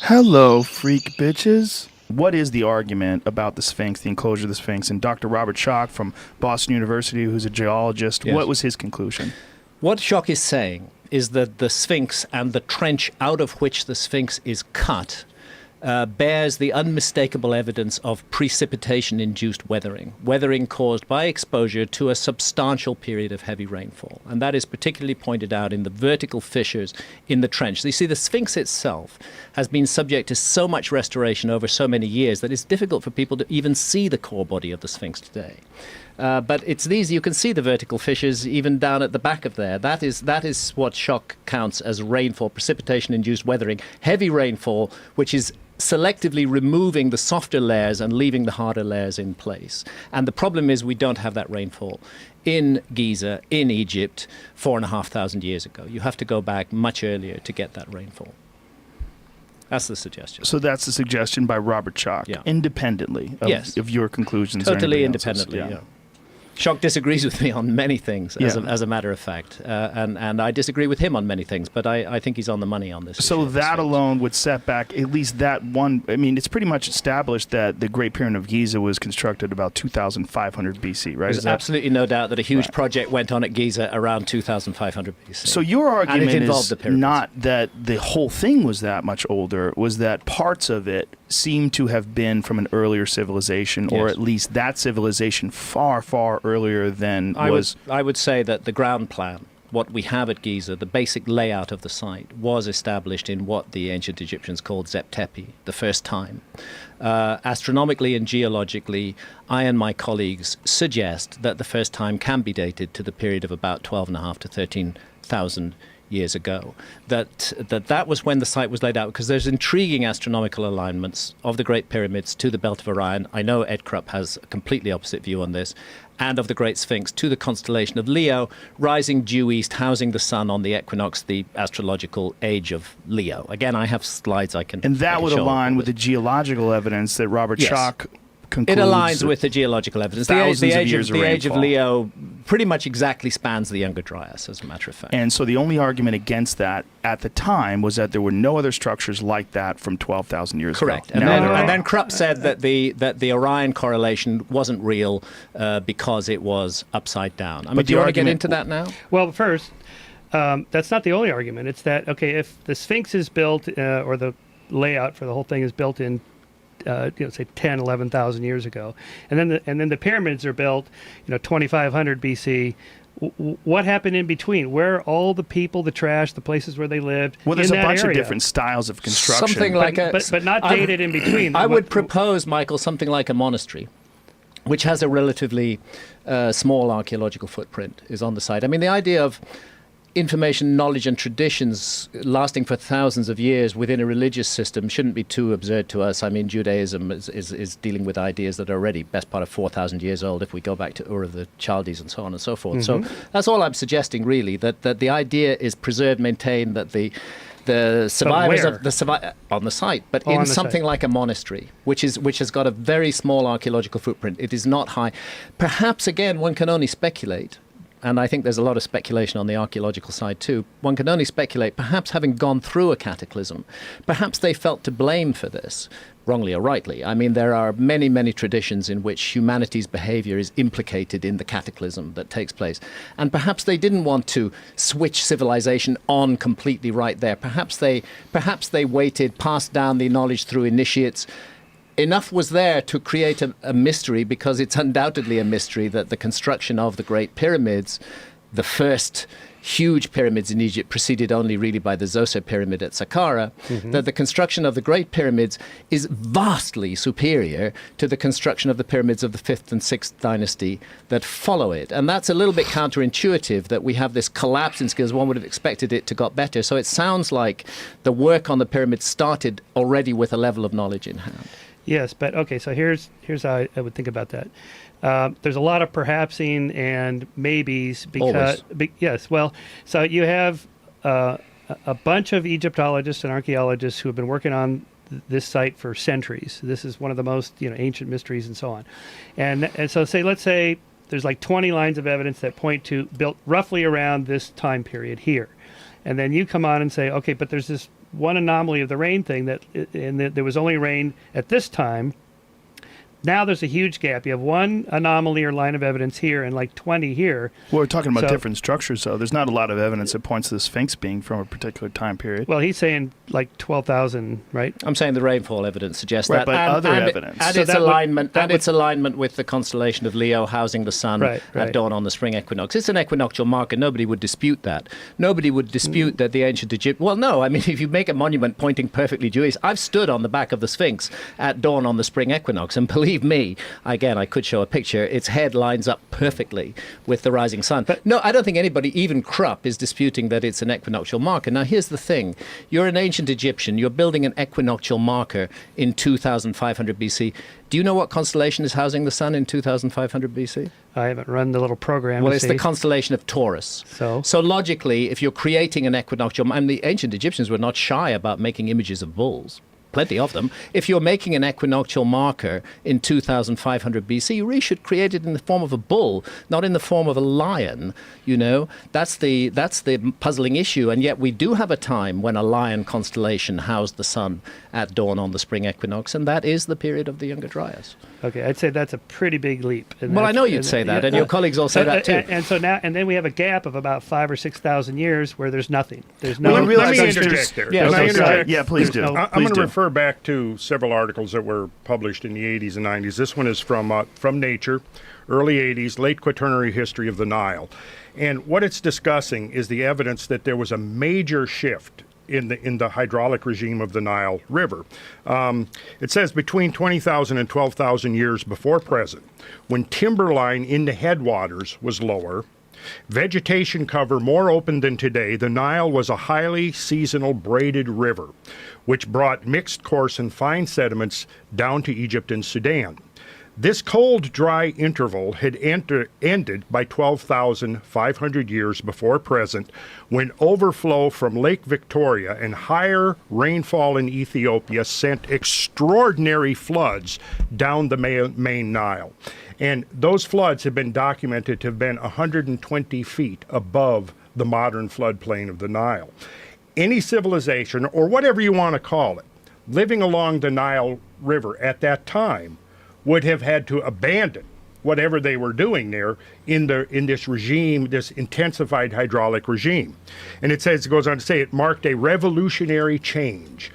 Hello, freak bitches. What is the argument about the Sphinx, the enclosure of the Sphinx? And Dr. Robert Schoch from Boston University, who's a geologist, Yes. what was his conclusion? What Schoch is saying is that the Sphinx and the trench out of which the Sphinx is cut bears the unmistakable evidence of precipitation-induced weathering caused by exposure to a substantial period of heavy rainfall. And that is particularly pointed out in the vertical fissures in the trench. So you see, the Sphinx itself has been subject to so much restoration over so many years that it's difficult for people to even see the core body of the Sphinx today. But it's these, you can see the vertical fissures even down at the back of there. That is what Schoch counts as rainfall, precipitation-induced weathering, heavy rainfall, which is selectively removing the softer layers and leaving the harder layers in place. And the problem is we don't have that rainfall in Giza, in Egypt, 4,500 years ago. You have to go back much earlier to get that rainfall. That's the suggestion. So that's the suggestion by Robert Schoch, independently of your conclusions. Totally independently, yeah. Schoch disagrees with me on many things, as a matter of fact, and I disagree with him on many things, but I think he's on the money on this. So that alone would set back at least that one. I mean, it's pretty much established that the Great Pyramid of Giza was constructed about 2,500 BC, right? There's absolutely no doubt that a huge project went on at Giza around 2,500 BC. So your argument is not that the whole thing was that much older, was that parts of it seem to have been from an earlier civilization, or at least that civilization far, far earlier than was... I would say that the ground plan, what we have at Giza, the basic layout of the site, was established in what the ancient Egyptians called Zep-Tepi, the first time. Astronomically and geologically, I and my colleagues suggest that the first time can be dated to the period of about 12,500 to 13,000 years ago, that was when the site was laid out, because there's intriguing astronomical alignments of the Great Pyramids to the Belt of Orion. I know Ed Krupp has a completely opposite view on this, and of the Great Sphinx to the constellation of Leo, rising due east, housing the sun on the equinox, the astrological age of Leo. Again, I have slides I can... And that would align with the geological evidence that Robert Schoch concludes. It aligns with the geological evidence. The age of Leo pretty much exactly spans the Younger Dryas, as a matter of fact. And so the only argument against that at the time was that there were no other structures like that from 12,000 years ago. Correct. And then Krupp said that the Orion correlation wasn't real because it was upside down. I mean, do you want to get into that now? Well, first, that's not the only argument. It's that, okay, if the Sphinx is built, or the layout for the whole thing is built in say 10, 11,000 years ago, and then the pyramids are built, 2,500 BC. What happened in between? Where are all the people, the trash, the places where they lived? Well, there's a bunch of different styles of construction, something like but not dated in between. I would propose, Michael, something like a monastery, which has a relatively small archaeological footprint, is on the site. I mean, the idea of information, knowledge, and traditions lasting for thousands of years within a religious system shouldn't be too absurd to us. I mean, Judaism is dealing with ideas that are already best part of 4,000 years old if we go back to Ur of the Chaldees and so on and so forth. So that's all I'm suggesting, really, that the idea is preserved, maintained, that the survivors of the on the site, but in something like a monastery, which has got a very small archaeological footprint. It is not high. Perhaps, again, one can only speculate. And I think there's a lot of speculation on the archaeological side too. One can only speculate, perhaps having gone through a cataclysm, perhaps they felt to blame for this, wrongly or rightly. I mean, there are many, many traditions in which humanity's behavior is implicated in the cataclysm that takes place. And perhaps they didn't want to switch civilization on completely right there. Perhaps they waited, passed down the knowledge through initiates. Enough was there to create a mystery, because it's undoubtedly a mystery that the construction of the Great Pyramids, the first huge pyramids in Egypt, preceded only really by the Zoser pyramid at Saqqara, that the construction of the Great Pyramids is vastly superior to the construction of the pyramids of the 5th and 6th dynasty that follow it. And that's a little bit counterintuitive, that we have this collapse in skills. One would have expected it to got better. So it sounds like the work on the pyramids started already with a level of knowledge in hand. Yes, but okay, so here's how I would think about that. There's a lot of perhapsing and maybes because yes, well, so you have a bunch of Egyptologists and archaeologists who have been working on this site for centuries. This is one of the most ancient mysteries and so on, and so let's say there's like 20 lines of evidence that point to built roughly around this time period here, and then you come on and say, okay, but there's this one anomaly of the rain thing and there was only rain at this time. Now there's a huge gap. You have one anomaly or line of evidence here and like 20 here. Well, we're talking about different structures, though. There's not a lot of evidence that points to the Sphinx being from a particular time period. Well, he's saying like 12,000, right? I'm saying the rainfall evidence suggests right, that. But other evidence. And its alignment with the constellation of Leo housing the sun at dawn on the spring equinox. It's an equinoctial marker. Nobody would dispute that. Nobody would dispute that the ancient Egypt... Well, no. I mean, if you make a monument pointing perfectly due east... I've stood on the back of the Sphinx at dawn on the spring equinox, and believe me, again, I could show a picture, its head lines up perfectly with the rising sun. But no, I don't think anybody, even Krupp, is disputing that it's an equinoctial marker. Now, here's the thing. You're an ancient Egyptian. You're building an equinoctial marker in 2500 BC. Do you know what constellation is housing the sun in 2500 BC? I haven't run the little program. Well, it's the constellation of Taurus. So logically, if you're creating an equinoctial, and the ancient Egyptians were not shy about making images of bulls. Plenty of them. If you're making an equinoctial marker in 2500 BC, you really should create it in the form of a bull, not in the form of a lion. You know, that's the puzzling issue. And yet we do have a time when a lion constellation housed the sun at dawn on the spring equinox, and that is the period of the Younger Dryas. Okay, I'd say that's a pretty big leap. Well, I know you'd say that, and your colleagues all say that too. And so now, and then we have a gap of about 5,000 or 6,000 years where there's nothing. There's no. Well, let me interject there. Yeah, Can I interject? Yeah, please do. I'm going to refer back to several articles that were published in the 80s and 90s. This one is from Nature, early 80s, late Quaternary history of the Nile. And what it's discussing is the evidence that there was a major shift in the hydraulic regime of the Nile River. It says between 20,000 and 12,000 years before present, when timberline in the headwaters was lower, vegetation cover more open than today, the Nile was a highly seasonal braided river, which brought mixed coarse and fine sediments down to Egypt and Sudan. This cold, dry interval had ended by 12,500 years before present, when overflow from Lake Victoria and higher rainfall in Ethiopia sent extraordinary floods down the main Nile. And those floods have been documented to have been 120 feet above the modern floodplain of the Nile. Any civilization, or whatever you want to call it, living along the Nile River at that time would have had to abandon whatever they were doing there in this regime, this intensified hydraulic regime. And it goes on to say, it marked a revolutionary change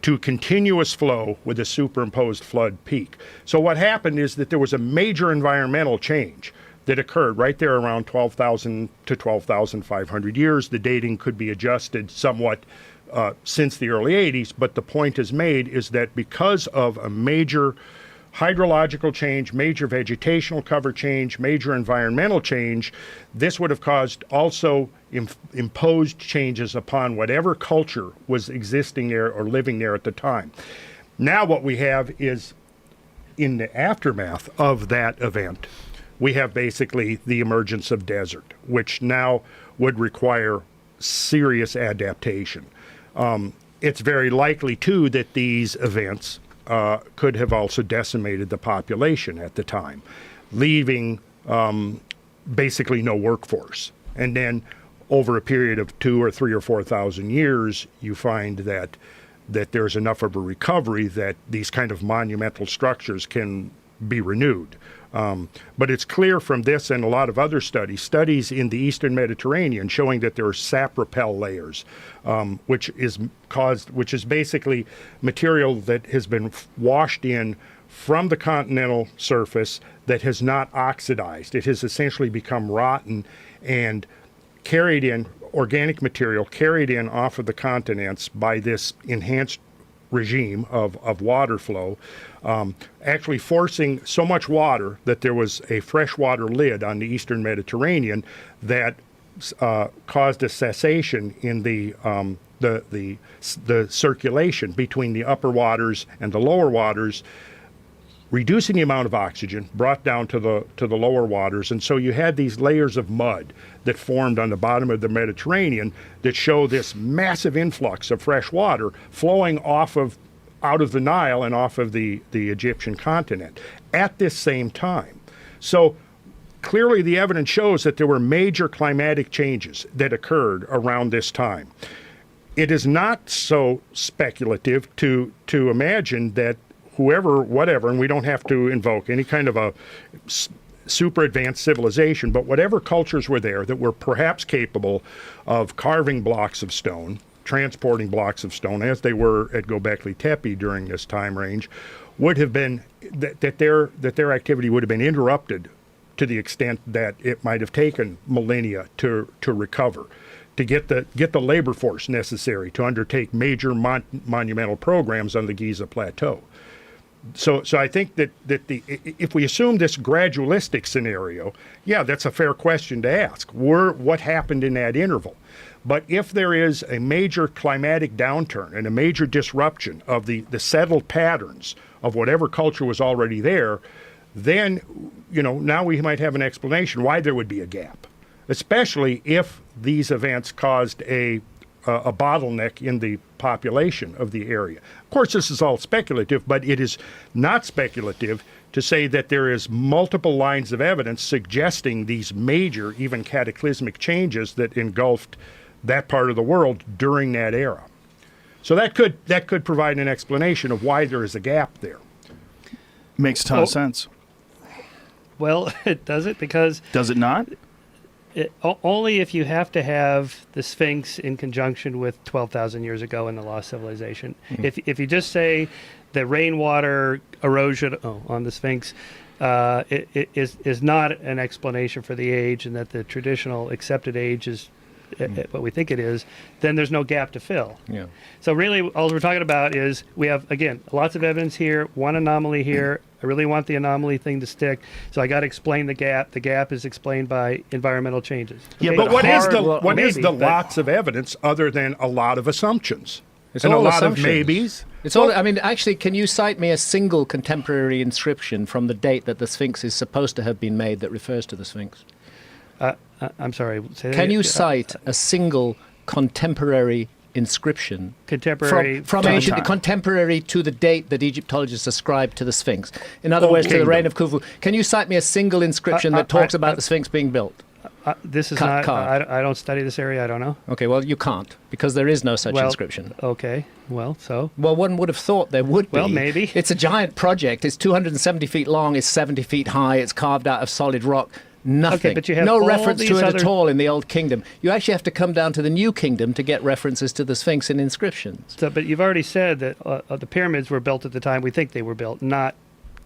to continuous flow with a superimposed flood peak. So what happened is that there was a major environmental change that occurred right there around 12,000 to 12,500 years. The dating could be adjusted somewhat since the early 80s, but the point is made is that because of a major hydrological change, major vegetational cover change, major environmental change, this would have caused also imposed changes upon whatever culture was existing there or living there at the time. Now what we have is, in the aftermath of that event, we have basically the emergence of desert, which now would require serious adaptation. It's very likely, too, that these events could have also decimated the population at the time, leaving basically no workforce. And then over a period of 2,000 or 3,000 or 4,000 years, you find that there's enough of a recovery that these kind of monumental structures can be renewed. But it's clear from this and a lot of other studies in the Eastern Mediterranean showing that there are sap-rappel layers, which is basically material that has been washed in from the continental surface that has not oxidized. It has essentially become rotten and carried in, organic material carried in off of the continents by this enhanced regime of water flow, actually forcing so much water that there was a freshwater lid on the Eastern Mediterranean that caused a cessation in the circulation between the upper waters and the lower waters, reducing the amount of oxygen brought down to the lower waters. And so you had these layers of mud that formed on the bottom of the Mediterranean that show this massive influx of fresh water flowing out of the Nile and off of the Egyptian continent at this same time. So clearly the evidence shows that there were major climatic changes that occurred around this time. it is not so speculative to imagine that whoever, whatever, and we don't have to invoke any kind of a super advanced civilization, but whatever cultures were there that were perhaps capable of carving blocks of stone, transporting blocks of stone, as they were at Göbekli Tepe during this time range, would have been that their activity would have been interrupted to the extent that it might have taken millennia to recover, to get the labor force necessary to undertake major monumental programs on the Giza Plateau. So I think that if we assume this gradualistic scenario, yeah, that's a fair question to ask. What happened in that interval? But if there is a major climatic downturn and a major disruption of the settled patterns of whatever culture was already there, then, now we might have an explanation why there would be a gap, especially if these events caused a bottleneck in the population of the area. Of course, this is all speculative, but it is not speculative to say that there is multiple lines of evidence suggesting these major, even cataclysmic changes that engulfed that part of the world during that era. So that could provide an explanation of why there is a gap there. Makes a ton of sense. Well, does it? Because does it not? Only if you have to have the Sphinx in conjunction with 12,000 years ago in the lost civilization. Mm-hmm. If you just say the rainwater erosion on the Sphinx is not an explanation for the age, and that the traditional accepted age is what we think it is, then there's no gap to fill. Yeah. So really, all we're talking about is we have, again, lots of evidence here, one anomaly here. I really want the anomaly thing to stick, so I got to explain the gap. The gap is explained by environmental changes. Okay? Yeah, but what is the lots of evidence other than a lot of assumptions? It's and all a lot assumptions. Of maybes? It's all. I mean, actually, can you cite me a single contemporary inscription from the date that the Sphinx is supposed to have been made that refers to the Sphinx? I'm sorry. Can you cite a single contemporary inscription from ancient contemporary to the date that Egyptologists ascribe to the Sphinx? In other words, to the reign of Khufu. Can you cite me a single inscription that talks about the Sphinx being built? This is not. I don't study this area. I don't know. Okay, well, you can't, because there is no such inscription. Okay, well, so? Well, one would have thought there would be. Well, maybe. It's a giant project. It's 270 feet long. It's 70 feet high. It's carved out of solid rock. Nothing. Okay, but you have no reference to it at all in the Old Kingdom. You actually have to come down to the New Kingdom to get references to the Sphinx in inscriptions. So, but you've already said that the pyramids were built at the time we think they were built, not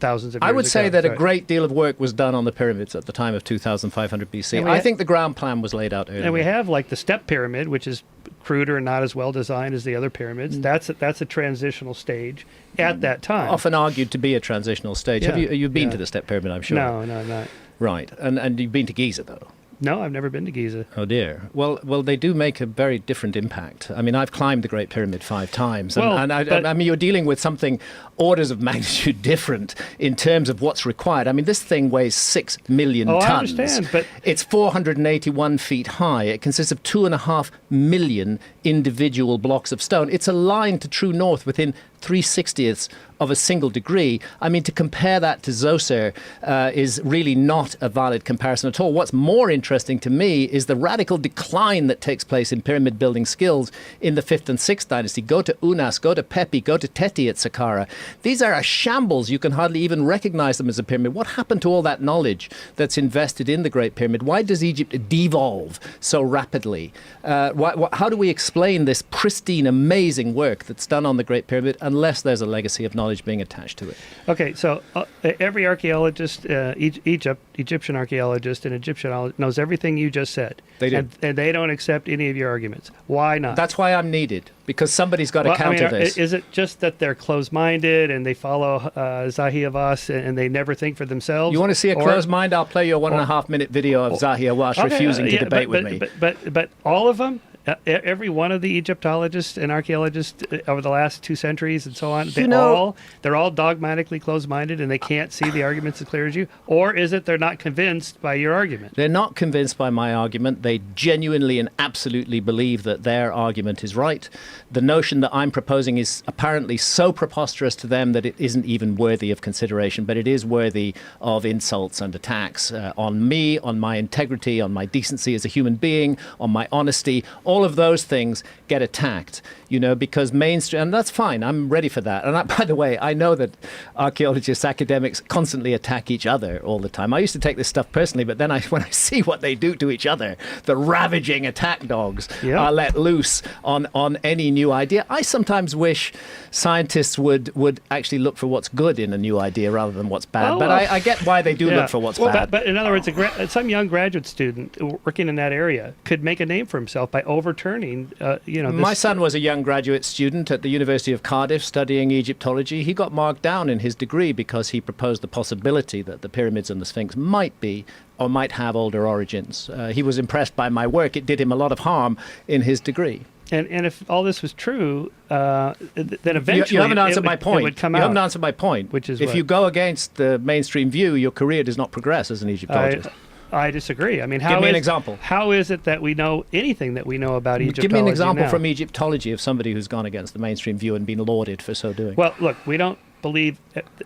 thousands of years ago. I would say that a great deal of work was done on the pyramids at the time of 2500 BC. I think the ground plan was laid out earlier. And we have like the step pyramid, which is cruder and not as well designed as the other pyramids. That's a transitional stage at that time. Often argued to be a transitional stage. Yeah. Have you been to the step pyramid, I'm sure? No, not. Right. And you've been to Giza, though? No, I've never been to Giza. Oh, dear. Well, they do make a very different impact. I mean, I've climbed the Great Pyramid 5 times. I mean, you're dealing with something orders of magnitude different in terms of what's required. I mean, this thing weighs 6 million tons. I understand, but it's 481 feet high. It consists of 2.5 million individual blocks of stone. It's a line to true north within 3/60ths of a single degree. I mean, to compare that to Zoser is really not a valid comparison at all. What's more interesting to me is the radical decline that takes place in pyramid building skills in the 5th and 6th dynasty. Go to Unas, go to Pepi, go to Teti at Saqqara. These are a shambles. You can hardly even recognize them as a pyramid. What happened to all that knowledge that's invested in the Great Pyramid? Why does Egypt devolve so rapidly? How do we explain this pristine, amazing work that's done on the Great Pyramid unless there's a legacy of knowledge being attached to it? Okay, so every archaeologist, Egyptian archaeologist and Egyptiologist knows everything you just said. They do. And they don't accept any of your arguments. Why not? That's why I'm needed, because somebody's got to counter this. Is it just that they're closed-minded and they follow Zahi Hawass and they never think for themselves? You want to see a closed mind? I'll play you a 1.5-minute video of Zahi Hawass refusing to debate with me. But all of them? Every one of the Egyptologists and archaeologists over the last 2 centuries and so on, they're all dogmatically closed-minded and they can't see the arguments as clear as you? Or is it they're not convinced by your argument? They're not convinced by my argument. They genuinely and absolutely believe that their argument is right. The notion that I'm proposing is apparently so preposterous to them that it isn't even worthy of consideration, but it is worthy of insults and attacks on me, on my integrity, on my decency as a human being, on my honesty. All all of those things get attacked, because mainstream, and that's fine. I'm ready for that. And by the way, I know that archaeologists, academics constantly attack each other all the time. I used to take this stuff personally, but then when I see what they do to each other, the ravaging attack dogs are let loose on any new idea. I sometimes wish scientists would actually look for what's good in a new idea rather than what's bad. But I get why they do look for what's bad. But in other words, some young graduate student working in that area could make a name for himself by overturning, My son was a young graduate student at the University of Cardiff studying Egyptology. He got marked down in his degree because he proposed the possibility that the pyramids and the Sphinx might be or might have older origins. He was impressed by my work. It did him a lot of harm in his degree. And if all this was true, then eventually you haven't answered my point. It would come out. You haven't answered my point. Which is if you go against the mainstream view, your career does not progress as an Egyptologist. I disagree. I mean, give me an example. How is it that we know anything that we know about Egyptology? Give me an example now? from Egyptology of somebody who's gone against the mainstream view and been lauded for so doing. Well, look, we don't believe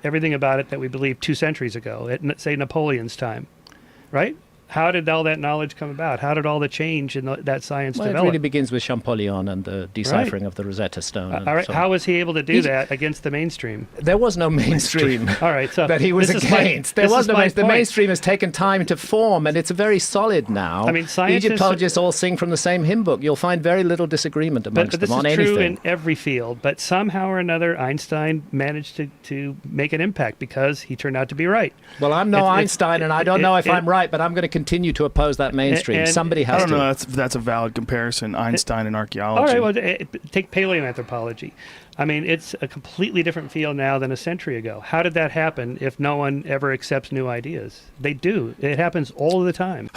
everything about it that we believed 2 centuries ago, at, say, Napoleon's time, right? How did all that knowledge come about? How did all the change in that science develop? It really begins with Champollion and the deciphering of the Rosetta Stone. All right. How was he able to do that against the mainstream? There was no mainstream. All right. So that he was against. There was no mainstream. The mainstream has taken time to form, and it's very solid now. I mean, scientists, Egyptologists all sing from the same hymn book. You'll find very little disagreement amongst them on anything. But this is true in every field. But somehow or another, Einstein managed to make an impact because he turned out to be right. Well, I'm no Einstein, and I don't know if I'm right, but I'm going to continue to oppose that mainstream. Somebody has to. I don't know if that's a valid comparison, Einstein and archaeology. All right, well, take paleoanthropology. I mean, it's a completely different field now than a century ago. How did that happen if no one ever accepts new ideas? They do. It happens all the time.